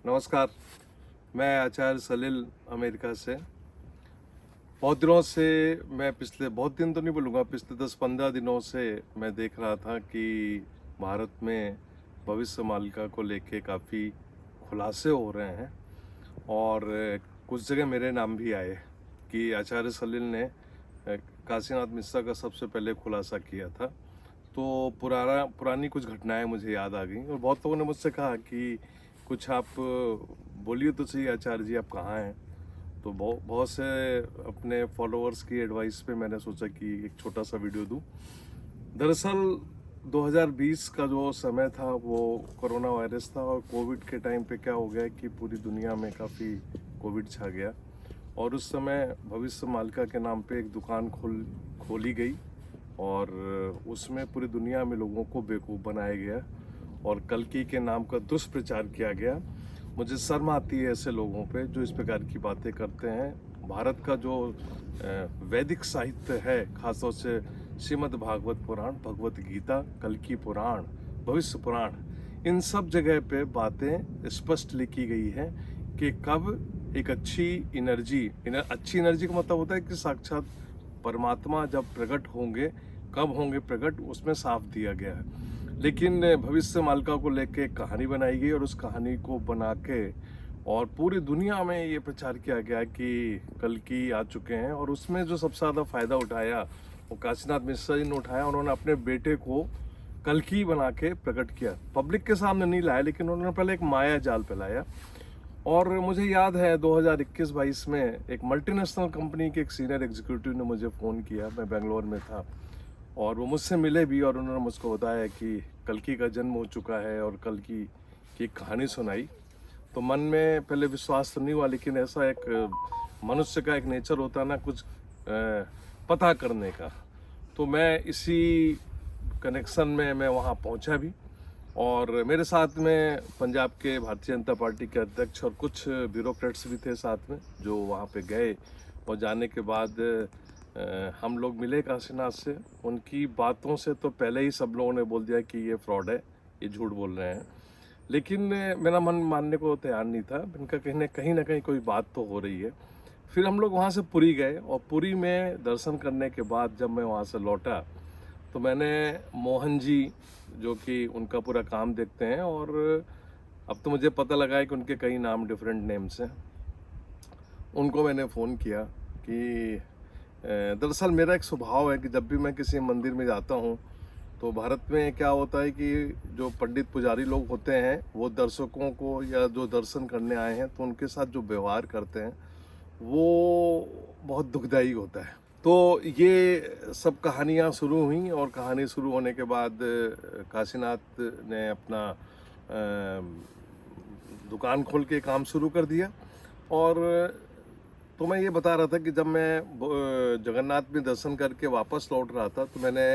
नमस्कार। मैं आचार्य सलील अमेरिका से। बहुत दिनों से मैं पिछले बहुत दिन तो नहीं बोलूँगा, पिछले 10-15 दिनों से मैं देख रहा था कि भारत में भविष्य मालिका को लेके काफ़ी खुलासे हो रहे हैं और कुछ जगह मेरे नाम भी आए कि आचार्य सलील ने काशीनाथ मिश्रा का सबसे पहले खुलासा किया था। तो पुरानी कुछ घटनाएं मुझे याद आ गई और बहुत लोगों ने मुझसे कहा कि कुछ आप बोलिए तो सही आचार्य जी, आप कहाँ हैं। तो बहुत बहुत से अपने फॉलोअर्स की एडवाइस पे मैंने सोचा कि एक छोटा सा वीडियो दूं। दरअसल 2020 का जो समय था वो कोरोना वायरस था और कोविड के टाइम पे क्या हो गया कि पूरी दुनिया में काफ़ी कोविड छा गया और उस समय भविष्य मालिका के नाम पे एक दुकान खोली गई और उसमें पूरी दुनिया में लोगों को बेवकूफ़ बनाया गया और कल्कि के नाम का दुष्प्रचार किया गया। मुझे शर्म आती है ऐसे लोगों पे जो इस प्रकार की बातें करते हैं। भारत का जो वैदिक साहित्य है, खासतौर से श्रीमद् भागवत पुराण, भगवत गीता, कल्कि पुराण, भविष्य पुराण, इन सब जगह पे बातें स्पष्ट लिखी गई है कि कब एक अच्छी एनर्जी का मतलब होता है कि साक्षात परमात्मा जब प्रकट होंगे, कब होंगे प्रकट, उसमें साफ दिया गया है। लेकिन भविष्य मालिका को लेके एक कहानी बनाई गई और उस कहानी को बना के और पूरी दुनिया में ये प्रचार किया गया कि कल्कि आ चुके हैं और उसमें जो सबसे ज़्यादा फायदा उठाया वो काशीनाथ मिश्रा जी ने उठाया। उन्होंने अपने बेटे को कल्कि बना के प्रकट किया, पब्लिक के सामने नहीं लाया लेकिन उन्होंने पहले एक माया जाल फैलाया। और मुझे याद है 2021-22 में एक मल्टीनेशनल कंपनी के एक सीनियर एग्जीक्यूटिव ने मुझे फ़ोन किया, मैं बेंगलोर में था और वो मुझसे मिले भी और उन्होंने मुझको बताया कि कल्कि का जन्म हो चुका है और कल्कि की एक कहानी सुनाई। तो मन में पहले विश्वास तो नहीं हुआ लेकिन ऐसा एक मनुष्य का एक नेचर होता है ना, कुछ पता करने का। तो मैं इसी कनेक्शन में मैं वहाँ पहुँचा भी और मेरे साथ में पंजाब के भारतीय जनता पार्टी के अध्यक्ष और कुछ ब्यूरोक्रेट्स भी थे साथ में जो वहाँ पे गए। और जाने के बाद हम लोग मिले काशीनाथ से। उनकी बातों से तो पहले ही सब लोगों ने बोल दिया कि ये फ्रॉड है, ये झूठ बोल रहे हैं। लेकिन मेरा मन मानने को तैयार नहीं था। इनका कहीं ना कहीं कोई बात तो हो रही है। फिर हम लोग वहाँ से पुरी गए और पुरी में दर्शन करने के बाद जब मैं वहाँ से लौटा तो मैंने मोहन जी, जो कि उनका पूरा काम देखते हैं और अब तो मुझे पता लगा है कि उनके कई नाम डिफरेंट नेम्स हैं, उनको मैंने फ़ोन किया कि दरअसल मेरा एक स्वभाव है कि जब भी मैं किसी मंदिर में जाता हूँ तो भारत में क्या होता है कि जो पंडित पुजारी लोग होते हैं वो दर्शकों को या जो दर्शन करने आए हैं तो उनके साथ जो व्यवहार करते हैं वो बहुत दुखदायी होता है। तो ये सब कहानियाँ शुरू हुई और कहानी शुरू होने के बाद काशीनाथ ने अपना दुकान खोल के काम शुरू कर दिया। और तो मैं ये बता रहा था कि जब मैं जगन्नाथ में दर्शन करके वापस लौट रहा था तो मैंने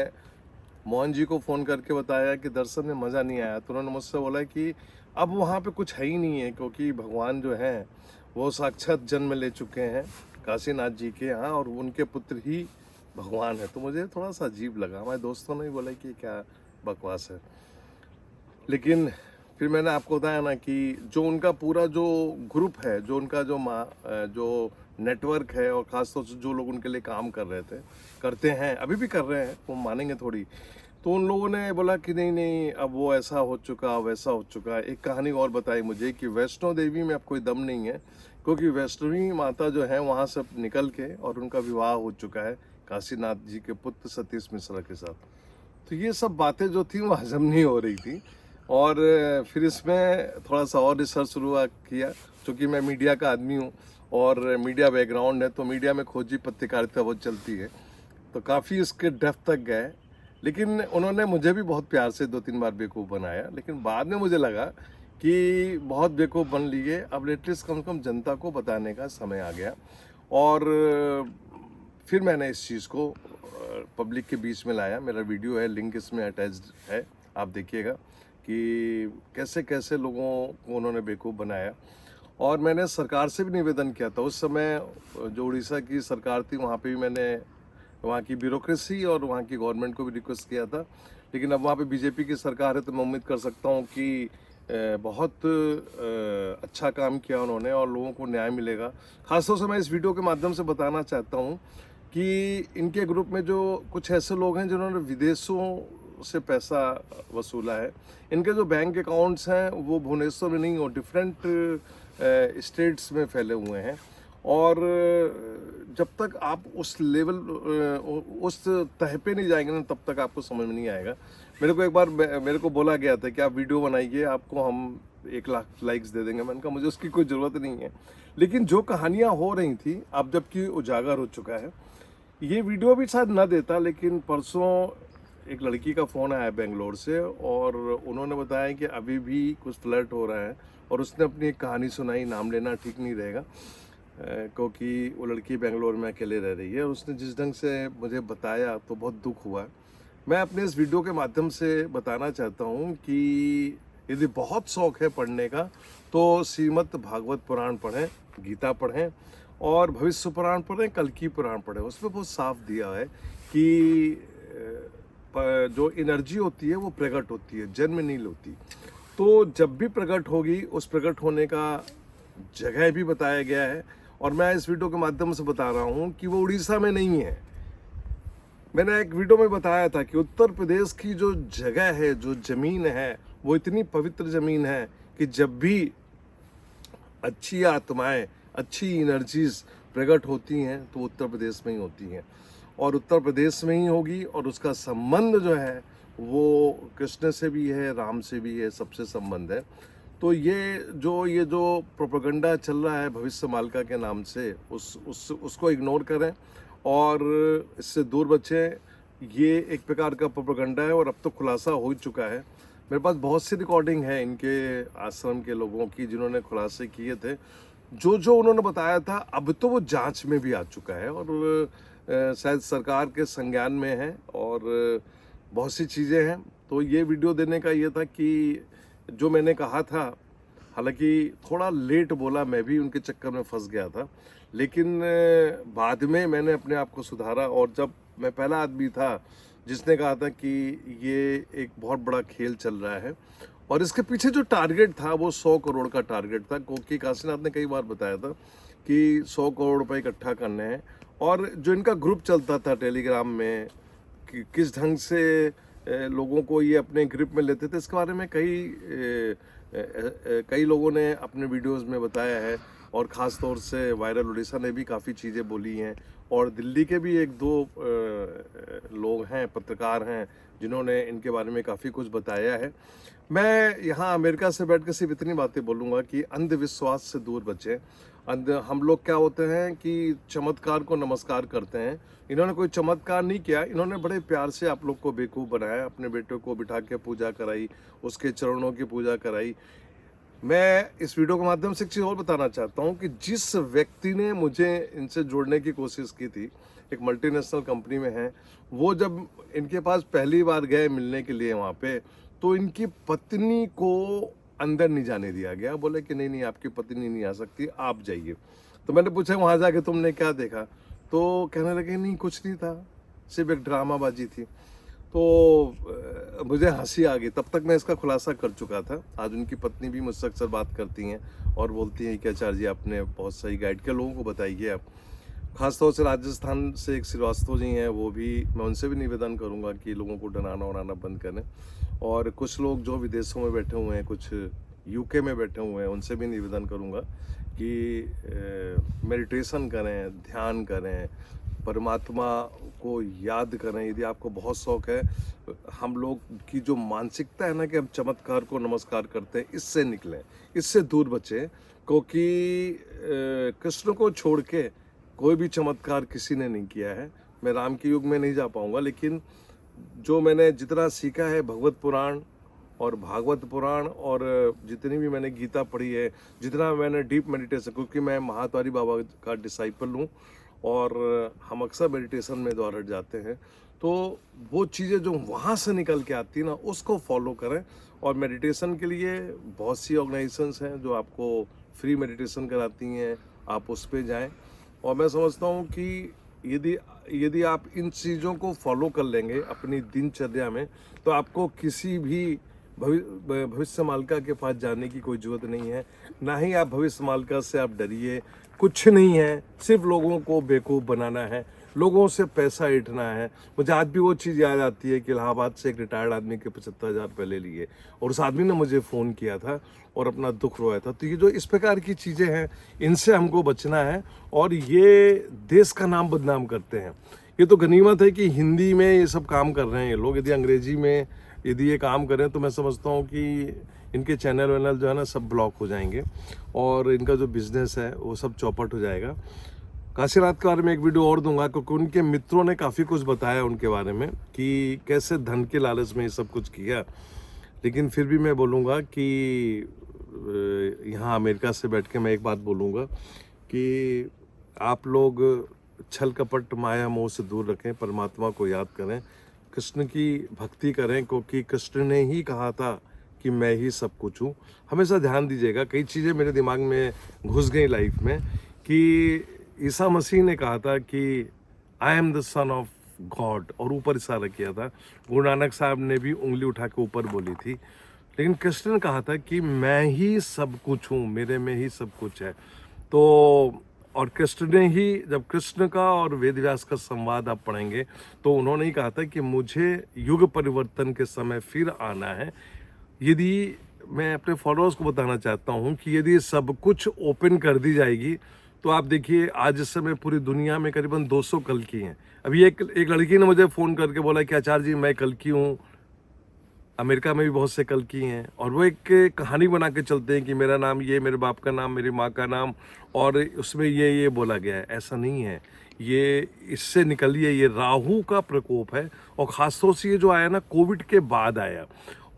मोहन जी को फ़ोन करके बताया कि दर्शन में मज़ा नहीं आया। तो उन्होंने मुझसे बोला कि अब वहाँ पे कुछ है ही नहीं है क्योंकि भगवान जो हैं वो साक्षात जन्म ले चुके हैं काशीनाथ जी के यहाँ और उनके पुत्र ही भगवान है। तो मुझे थोड़ा सा अजीब लगा। हमारे दोस्तों ने भी बोला कि क्या बकवास है। लेकिन फिर मैंने आपको बताया ना कि जो उनका पूरा जो ग्रुप है, जो उनका जो नेटवर्क है और ख़ासतौर से जो लोग उनके लिए काम कर रहे थे, करते हैं, अभी भी कर रहे हैं, वो मानेंगे थोड़ी। तो उन लोगों ने बोला कि नहीं नहीं, अब वो ऐसा हो चुका, वैसा हो चुका। एक कहानी और बताई मुझे कि वैष्णो देवी में अब कोई दम नहीं है क्योंकि वैष्णवी माता जो है वहाँ से निकल के और उनका विवाह हो चुका है काशीनाथ जी के पुत्र सतीश मिश्रा के साथ। तो ये सब बातें जो थी वो हजम नहीं हो रही थी। और फिर इसमें थोड़ा सा और रिसर्च शुरू किया क्योंकि मैं मीडिया का आदमी हूँ और मीडिया बैकग्राउंड है तो मीडिया में खोजी पत्रकारिता बहुत चलती है। तो काफ़ी इसके डेप्थ तक गए लेकिन उन्होंने मुझे भी बहुत प्यार से 2-3 बार बेवकूफ़ बनाया। लेकिन बाद में मुझे लगा कि बहुत बेवकूफ़ बन लिए, अब एटलीस्ट कम से कम जनता को बताने का समय आ गया। और फिर मैंने इस चीज़ को पब्लिक के बीच में लाया। मेरा वीडियो है, लिंक इसमें अटैच्ड है, आप देखिएगा कि कैसे कैसे लोगों को उन्होंने बेवकूफ़ बनाया। और मैंने सरकार से भी निवेदन किया था उस समय, जो उड़ीसा की सरकार थी वहाँ पे भी मैंने वहाँ की ब्यूरोक्रेसी और वहाँ की गवर्नमेंट को भी रिक्वेस्ट किया था। लेकिन अब वहाँ पे बीजेपी की सरकार है तो मैं उम्मीद कर सकता हूँ कि बहुत अच्छा काम किया उन्होंने और लोगों को न्याय मिलेगा। ख़ासतौर से मैं इस वीडियो के माध्यम से बताना चाहता हूँ कि इनके ग्रुप में जो कुछ ऐसे लोग हैं जिन्होंने विदेशों से पैसा वसूला है। इनके जो बैंक अकाउंट्स हैं वो भुवनेश्वर में नहीं, हो डिफरेंट स्टेट्स में फैले हुए हैं। और जब तक आप उस लेवल उस तह पे नहीं जाएंगे ना, तब तक आपको समझ में नहीं आएगा। मेरे को एक बार मेरे को बोला गया था कि आप वीडियो बनाइए, आपको हम 1 लाख लाइक्स दे देंगे। मैंने कहा मुझे उसकी कोई ज़रूरत नहीं है। लेकिन जो कहानियाँ हो रही थी, अब जबकि उजागर हो चुका है, ये वीडियो भी शायद ना देता, लेकिन परसों एक लड़की का फ़ोन आया बेंगलोर से और उन्होंने बताया कि अभी भी कुछ फ्लर्ट हो रहा है और उसने अपनी एक कहानी सुनाई। नाम लेना ठीक नहीं रहेगा क्योंकि वो लड़की बेंगलोर में अकेले रह रही है और उसने जिस ढंग से मुझे बताया तो बहुत दुख हुआ। मैं अपने इस वीडियो के माध्यम से बताना चाहता हूँ कि यदि बहुत शौक है पढ़ने का तो श्रीमद् भागवत पुराण पढ़ें, गीता पढ़ें और भविष्य पुराण पढ़ें, कल्कि पुराण पढ़ें। उसमें बहुत साफ दिया है कि जो एनर्जी होती है वो प्रकट होती है, जन्म नहीं होती। तो जब भी प्रकट होगी उस प्रकट होने का जगह भी बताया गया है और मैं इस वीडियो के माध्यम से बता रहा हूँ कि वो उड़ीसा में नहीं है। मैंने एक वीडियो में बताया था कि उत्तर प्रदेश की जो जगह है, जो ज़मीन है, वो इतनी पवित्र ज़मीन है कि जब भी अच्छी आत्माएं, अच्छी एनर्जीज प्रकट होती हैं तो उत्तर प्रदेश में ही होती हैं और उत्तर प्रदेश में ही होगी। और उसका संबंध जो है वो कृष्ण से भी है, राम से भी है, सबसे संबंध है। तो ये जो प्रोपेगेंडा चल रहा है भविष्य मालिका के नाम से, उसको इग्नोर करें और इससे दूर बचें। ये एक प्रकार का प्रोपेगेंडा है और अब तो खुलासा हो ही चुका है। मेरे पास बहुत सी रिकॉर्डिंग है इनके आश्रम के लोगों की जिन्होंने खुलासे किए थे। जो उन्होंने बताया था अब तो वो जांच में भी आ चुका है और शायद सरकार के संज्ञान में है और बहुत सी चीज़ें हैं। तो ये वीडियो देने का ये था कि जो मैंने कहा था, हालांकि थोड़ा लेट बोला, मैं भी उनके चक्कर में फंस गया था, लेकिन बाद में मैंने अपने आप को सुधारा। और जब मैं पहला आदमी था जिसने कहा था कि ये एक बहुत बड़ा खेल चल रहा है और इसके पीछे जो टारगेट था वो 100 करोड़ का टारगेट था, क्योंकि काशीनाथ ने कई बार बताया था कि 100 करोड़ रुपए इकट्ठा करने हैं। और जो इनका ग्रुप चलता था टेलीग्राम में कि किस ढंग से लोगों को ये अपने ग्रिप में लेते थे, इसके बारे में कई लोगों ने अपने वीडियोस में बताया है और ख़ास तौर से वायरल उड़ीसा ने भी काफ़ी चीज़ें बोली हैं और दिल्ली के भी 1-2 लोग हैं, पत्रकार हैं, जिन्होंने इनके बारे में काफ़ी कुछ बताया है। मैं यहाँ अमेरिका से बैठ कर सिर्फ इतनी बातें बोलूँगा कि अंधविश्वास से दूर बचें। हम लोग क्या होते हैं कि चमत्कार को नमस्कार करते हैं। इन्होंने कोई चमत्कार नहीं किया, इन्होंने बड़े प्यार से आप लोग को बेवकूफ़ बनाया, अपने बेटे को बिठा के पूजा कराई, उसके चरणों की पूजा कराई। मैं इस वीडियो के माध्यम से एक चीज़ और बताना चाहता हूँ कि जिस व्यक्ति ने मुझे इनसे जोड़ने की कोशिश की थी, एक मल्टीनेशनल कंपनी में है, वो जब इनके पास पहली बार गए मिलने के लिए वहाँ पे, तो इनकी पत्नी को अंदर नहीं जाने दिया गया। बोले कि नहीं आपकी पत्नी नहीं आ सकती, आप जाइए। तो मैंने पूछा वहाँ जाके तुमने क्या देखा? तो कहने लगे नहीं कुछ नहीं था, सिर्फ एक ड्रामाबाजी थी। तो मुझे हंसी आ गई। तब तक मैं इसका खुलासा कर चुका था। आज उनकी पत्नी भी मुझसे अक्सर बात करती हैं और बोलती हैं कि आचार्य जी आपने बहुत सही गाइड किया, लोगों को बताइए आप। खासतौर से राजस्थान से एक श्रीवास्तव जी हैं, वो भी, मैं उनसे भी निवेदन करूंगा कि लोगों को डराना उड़ाना बंद करें। और कुछ लोग जो विदेशों में बैठे हुए हैं, कुछ यूके में बैठे हुए हैं, उनसे भी निवेदन करूंगा कि मेडिटेशन करें, ध्यान करें, परमात्मा को याद करें। यदि आपको बहुत शौक है, हम लोग की जो मानसिकता है ना कि हम चमत्कार को नमस्कार करते हैं, इससे निकलें, इससे दूर बचें। क्योंकि कृष्ण को छोड़ के कोई भी चमत्कार किसी ने नहीं किया है। मैं राम के युग में नहीं जा पाऊंगा, लेकिन जो मैंने जितना सीखा है भगवत पुराण और भागवत पुराण और जितनी भी मैंने गीता पढ़ी है, जितना मैंने डीप मेडिटेशन, क्योंकि मैं महात्वारी बाबा का डिसाइपल हूँ और हम अक्सर मेडिटेशन में द्वार हट जाते हैं, तो वो चीज़ें जो वहाँ से निकल के आती है ना, उसको फॉलो करें। और मेडिटेशन के लिए बहुत सी ऑर्गेनाइजेशंस हैं जो आपको फ्री मेडिटेशन कराती हैं, आप उस पर जाएं। और मैं समझता हूँ कि यदि आप इन चीज़ों को फॉलो कर लेंगे अपनी दिनचर्या में, तो आपको किसी भी भविष्य मालिका के पास जाने की कोई ज़रूरत नहीं है, ना ही आप भविष्य मालिका से आप डरिए। कुछ नहीं है, सिर्फ लोगों को बेवकूफ़ बनाना है, लोगों से पैसा ऐंठना है। मुझे आज भी वो चीज़ याद आती है कि इलाहाबाद से एक रिटायर्ड आदमी के 75,000 रुपये ले लिए और उस आदमी ने मुझे फ़ोन किया था और अपना दुख रोया था। तो ये जो इस प्रकार की चीज़ें हैं, इनसे हमको बचना है और ये देश का नाम बदनाम करते हैं। ये तो गनीमत है कि हिंदी में ये सब काम कर रहे हैं ये लोग। यदि अंग्रेजी में यदि ये काम करें तो मैं समझता हूँ कि इनके चैनल वैनल जो है ना सब ब्लॉक हो जाएंगे और इनका जो बिज़नेस है वो सब चौपट हो जाएगा। काशीनाथ के बारे में एक वीडियो और दूंगा क्योंकि उनके मित्रों ने काफ़ी कुछ बताया उनके बारे में कि कैसे धन के लालच में ये सब कुछ किया। लेकिन फिर भी मैं बोलूँगा कि यहाँ अमेरिका से बैठ के मैं एक बात बोलूँगा कि आप लोग छल कपट माया मोह से दूर रखें, परमात्मा को याद करें, कृष्ण की भक्ति करें क्योंकि कृष्ण ने ही कहा था कि मैं ही सब कुछ हूँ। हमेशा ध्यान दीजिएगा, कई चीज़ें मेरे दिमाग में घुस गई लाइफ में कि ईसा मसीह ने कहा था कि I am the son of God और ऊपर इशारा किया था। गुरु नानक साहब ने भी उंगली उठा के ऊपर बोली थी। लेकिन कृष्ण ने कहा था कि मैं ही सब कुछ हूँ, मेरे में ही सब कुछ है। तो और कृष्ण ने ही, जब कृष्ण का और वेद व्यास का संवाद आप पढ़ेंगे तो उन्होंने ही कहा था कि मुझे युग परिवर्तन के समय फिर आना है। यदि मैं अपने फॉलोअर्स को बताना चाहता हूँ कि यदि सब कुछ ओपन कर दी जाएगी तो आप देखिए आज इस समय पूरी दुनिया में करीबन 200 कल्कि हैं। अभी एक लड़की ने मुझे फ़ोन करके बोला कि आचार्य जी मैं कल्कि हूँ। अमेरिका में भी बहुत से कल्कि हैं और वो एक कहानी बना के चलते हैं कि मेरा नाम ये, मेरे बाप का नाम, मेरी माँ का नाम और उसमें ये बोला गया है। ऐसा नहीं है, ये इससे निकलिए, ये राहु का प्रकोप है और ख़ासतौर से ये जो आया ना कोविड के बाद आया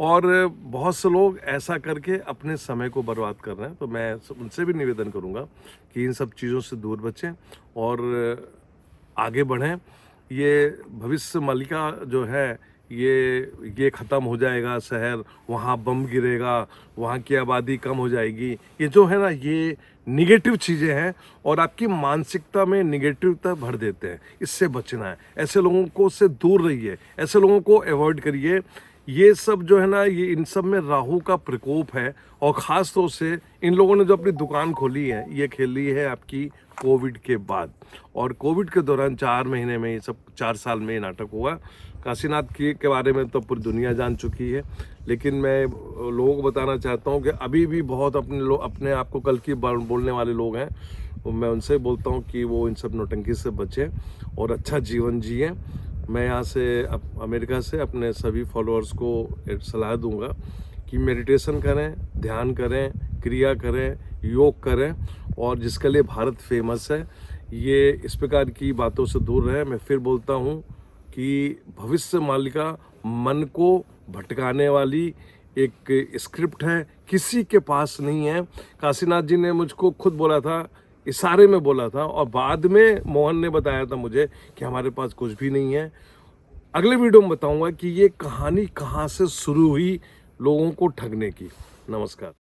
और बहुत से लोग ऐसा करके अपने समय को बर्बाद कर रहे हैं। तो मैं उनसे भी निवेदन करूंगा कि इन सब चीज़ों से दूर बचें और आगे बढ़ें। ये भविष्य मालिका जो है ये ख़त्म हो जाएगा, शहर वहाँ बम गिरेगा, वहाँ की आबादी कम हो जाएगी। ये जो है ना ये निगेटिव चीज़ें हैं और आपकी मानसिकता में निगेटिवता भर देते हैं। इससे बचना है, ऐसे लोगों को से दूर रहिए, ऐसे लोगों को अवॉइड करिए। ये सब जो है ना ये इन सब में राहु का प्रकोप है और ख़ास तौर से इन लोगों ने जो अपनी दुकान खोली है ये खेली है आपकी कोविड के बाद और कोविड के दौरान 4 महीने में ये सब 4 साल में ये नाटक हुआ। काशीनाथ के बारे में तो पूरी दुनिया जान चुकी है, लेकिन मैं लोगों को बताना चाहता हूँ कि अभी भी बहुत अपने आप को कल की बोलने वाले लोग हैं। मैं उनसे बोलता हूँ कि वो इन सब नौटंकी से बचें और अच्छा जीवन जिएं। मैं यहाँ से अमेरिका से अपने सभी फॉलोअर्स को सलाह दूंगा कि मेडिटेशन करें, ध्यान करें, क्रिया करें, योग करें और जिसके लिए भारत फेमस है ये इस प्रकार की बातों से दूर रहे। मैं फिर बोलता हूँ कि भविष्य मालिका मन को भटकाने वाली एक स्क्रिप्ट है, किसी के पास नहीं है। काशीनाथ जी ने मुझको खुद बोला था, इशारे में बोला था और बाद में मोहन ने बताया था मुझे कि हमारे पास कुछ भी नहीं है। अगले वीडियो में बताऊंगा कि ये कहानी कहाँ से शुरू हुई लोगों को ठगने की। नमस्कार।